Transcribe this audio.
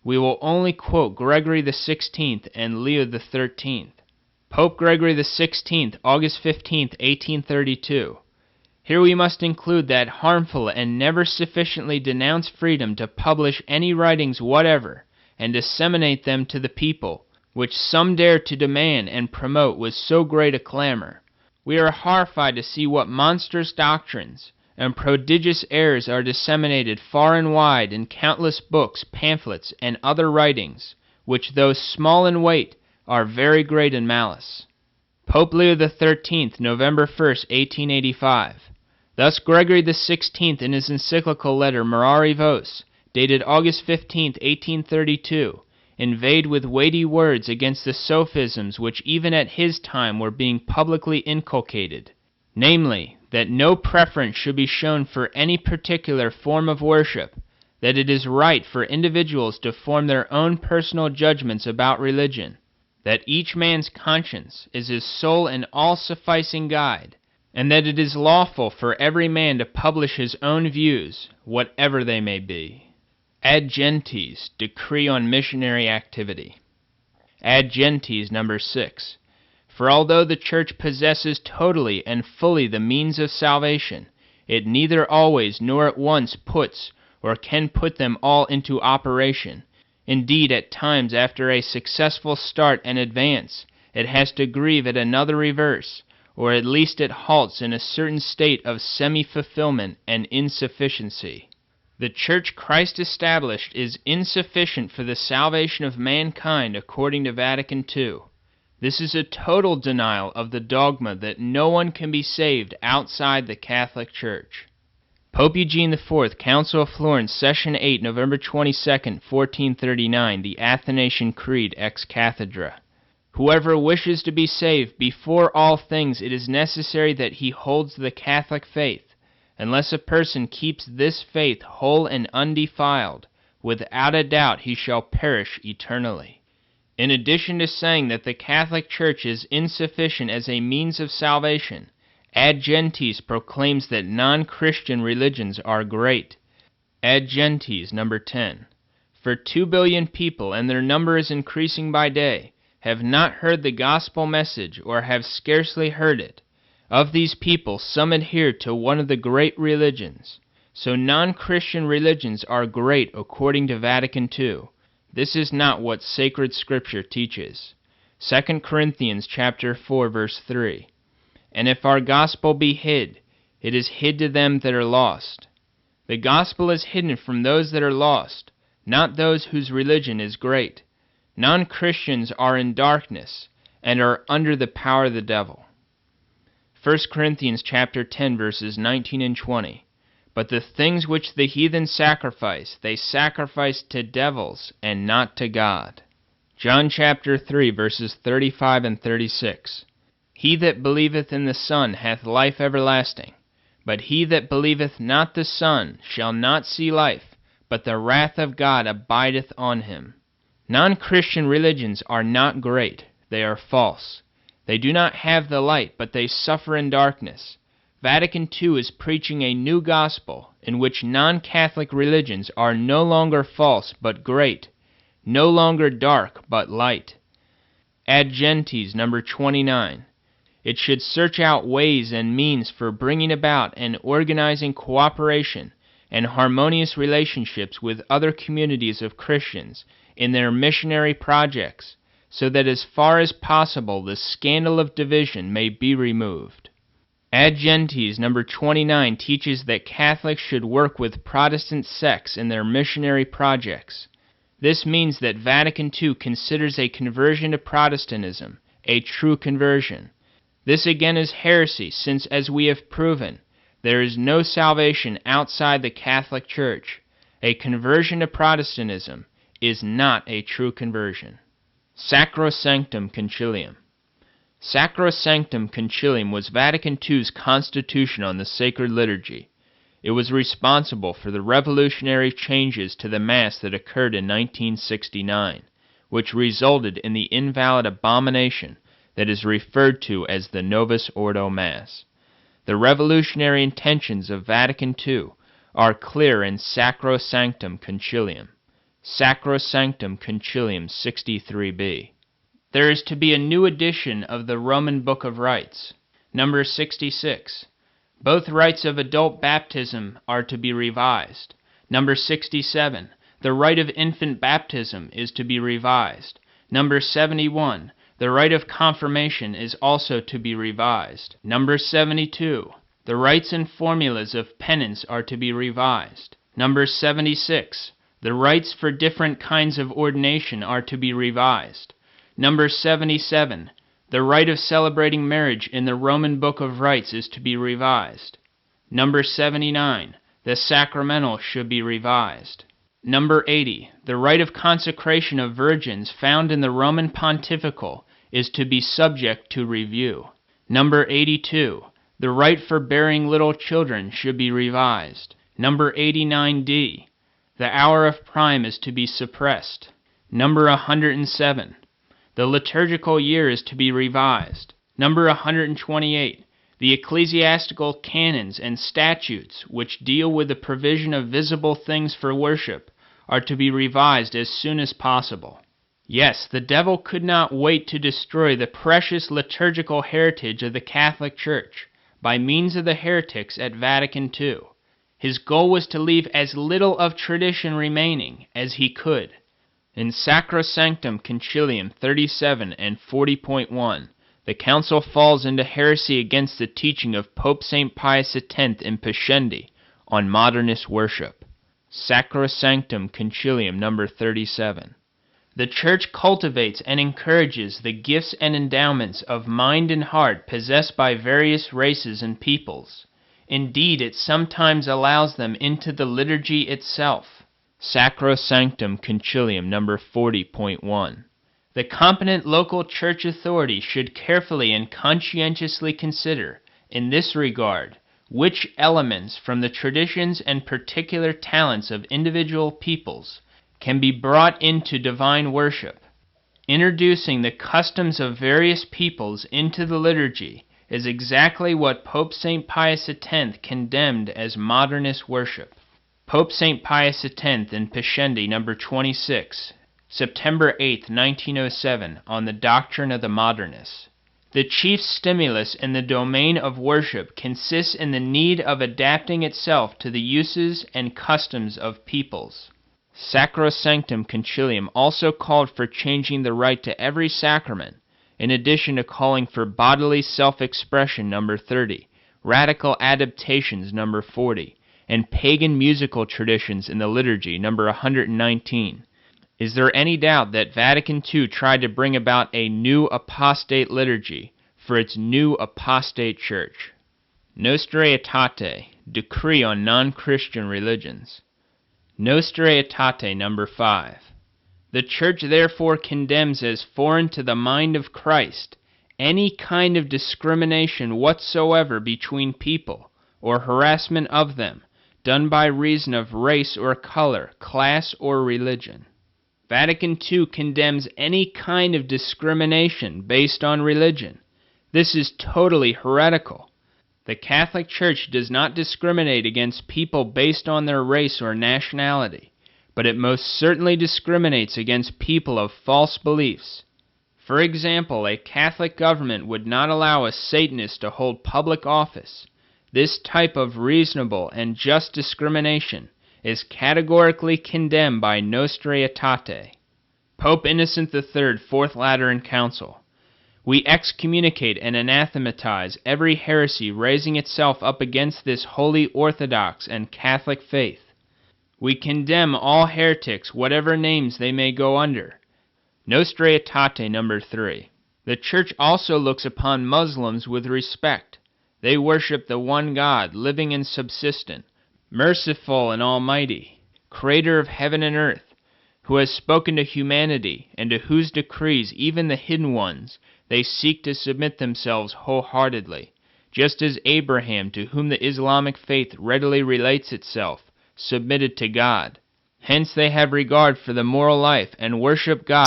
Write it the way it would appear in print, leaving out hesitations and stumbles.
we will only quote Gregory XVI and Leo XIII. Pope Gregory XVI, August 15, 1832. Here we must include that harmful and never sufficiently denounced freedom to publish any writings whatever and disseminate them to the people, which some dare to demand and promote with so great a clamor. We are horrified to see what monstrous doctrines and prodigious errors are disseminated far and wide in countless books, pamphlets, and other writings, which, though small in weight, are very great in malice. Pope Leo XIII, November 1, 1885. Thus Gregory XVI in his encyclical letter Mirari Vos, dated August 15, 1832, inveighed with weighty words against the sophisms which even at his time were being publicly inculcated, namely, that no preference should be shown for any particular form of worship, that it is right for individuals to form their own personal judgments about religion, that each man's conscience is his sole and all-sufficing guide, and that it is lawful for every man to publish his own views, whatever they may be. Ad Gentes, Decree on Missionary Activity. Ad Gentes, number 6. For although the Church possesses totally and fully the means of salvation, it neither always nor at once puts or can put them all into operation. Indeed, at times after a successful start and advance, it has to grieve at another reverse, or at least it halts in a certain state of semi-fulfillment and insufficiency. The Church Christ established is insufficient for the salvation of mankind according to Vatican II. This is a total denial of the dogma that no one can be saved outside the Catholic Church. Pope Eugene IV, Council of Florence, Session 8, November 22, 1439, the Athanasian Creed ex cathedra. Whoever wishes to be saved, before all things it is necessary that he holds the Catholic faith. Unless a person keeps this faith whole and undefiled, without a doubt he shall perish eternally. In addition to saying that the Catholic Church is insufficient as a means of salvation, Ad Gentes proclaims that non-Christian religions are great. Ad Gentes, number 10. For 2 billion people, and their number is increasing by day, have not heard the gospel message or have scarcely heard it. Of these people, some adhere to one of the great religions. So non-Christian religions are great according to Vatican II. This is not what sacred Scripture teaches. 2 Corinthians chapter 4, verse 3. And if our gospel be hid, it is hid to them that are lost. The gospel is hidden from those that are lost, not those whose religion is great. Non-Christians are in darkness and are under the power of the devil. 1 Corinthians chapter 10, verses 19 and 20. But the things which the heathen sacrifice, they sacrifice to devils and not to God. John chapter 3, verses 35 and 36. He that believeth in the Son hath life everlasting, but he that believeth not the Son shall not see life, but the wrath of God abideth on him. Non-Christian religions are not great, they are false. They do not have the light, but they suffer in darkness. Vatican II is preaching a new gospel in which non-Catholic religions are no longer false but great, no longer dark but light. Ad Gentes, number 29. It should search out ways and means for bringing about and organizing cooperation and harmonious relationships with other communities of Christians in their missionary projects, so that as far as possible the scandal of division may be removed. Ad Gentes, number 29, teaches that Catholics should work with Protestant sects in their missionary projects. This means that Vatican II considers a conversion to Protestantism a true conversion. This again is heresy, since, as we have proven, there is no salvation outside the Catholic Church. A conversion to Protestantism is not a true conversion. Sacrosanctum Concilium. Sacrosanctum Concilium was Vatican II's constitution on the sacred liturgy. It was responsible for the revolutionary changes to the Mass that occurred in 1969, which resulted in the invalid abomination that is referred to as the Novus Ordo Mass. The revolutionary intentions of Vatican II are clear in Sacrosanctum Concilium. Sacrosanctum Concilium 63b. There is to be a new edition of the Roman Book of Rites. Number 66. Both rites of adult baptism are to be revised. Number 67. The rite of infant baptism is to be revised. Number 71. The rite of confirmation is also to be revised. Number 72. The rites and formulas of penance are to be revised. Number 76. The rites for different kinds of ordination are to be revised. Number 77. The rite of celebrating marriage in the Roman Book of Rites is to be revised. Number 79. The sacramental should be revised. Number 80. The rite of consecration of virgins found in the Roman Pontifical is to be subject to review. Number 82. The rite for burying little children should be revised. Number 89d. The hour of prime is to be suppressed. Number 107. The liturgical year is to be revised. Number 128. The ecclesiastical canons and statutes which deal with the provision of visible things for worship are to be revised as soon as possible. Yes, the devil could not wait to destroy the precious liturgical heritage of the Catholic Church by means of the heretics at Vatican II. His goal was to leave as little of tradition remaining as he could. In Sacrosanctum Concilium 37 and 40.1, the Council falls into heresy against the teaching of Pope St. Pius X in Pascendi on modernist worship. Sacrosanctum Concilium number 37. The Church cultivates and encourages the gifts and endowments of mind and heart possessed by various races and peoples. Indeed, it sometimes allows them into the liturgy itself. Sacrosanctum Concilium number 40.1. The competent local church authority should carefully and conscientiously consider, in this regard, which elements from the traditions and particular talents of individual peoples can be brought into divine worship. Introducing the customs of various peoples into the liturgy is exactly what Pope St. Pius X condemned as modernist worship. Pope St. Pius X in Pascendi number 26, September 8, 1907, on the doctrine of the modernists. The chief stimulus in the domain of worship consists in the need of adapting itself to the uses and customs of peoples. Sacrosanctum Concilium also called for changing the rite to every sacrament, in addition to calling for bodily self-expression number 30, radical adaptations number 40, and pagan musical traditions in the liturgy number 119. Is there any doubt that Vatican II tried to bring about a new apostate liturgy for its new apostate church? Nostra Aetate, Decree on Non-Christian Religions. Nostra Aetate number 5. The Church therefore condemns as foreign to the mind of Christ any kind of discrimination whatsoever between people, or harassment of them, done by reason of race or color, class or religion. Vatican II condemns any kind of discrimination based on religion. This is totally heretical. The Catholic Church does not discriminate against people based on their race or nationality, but it most certainly discriminates against people of false beliefs. For example, a Catholic government would not allow a Satanist to hold public office. This type of reasonable and just discrimination is categorically condemned by Nostra Aetate. Pope Innocent III, Fourth Lateran Council. We excommunicate and anathematize every heresy raising itself up against this holy Orthodox and Catholic faith. We condemn all heretics, whatever names they may go under. Nostra Aetate number 3. The Church also looks upon Muslims with respect. They worship the one God, living and subsistent, merciful and almighty, creator of heaven and earth, who has spoken to humanity, and to whose decrees, even the hidden ones, they seek to submit themselves wholeheartedly, just as Abraham, to whom the Islamic faith readily relates itself, submitted to God. Hence they have regard for the moral life and worship God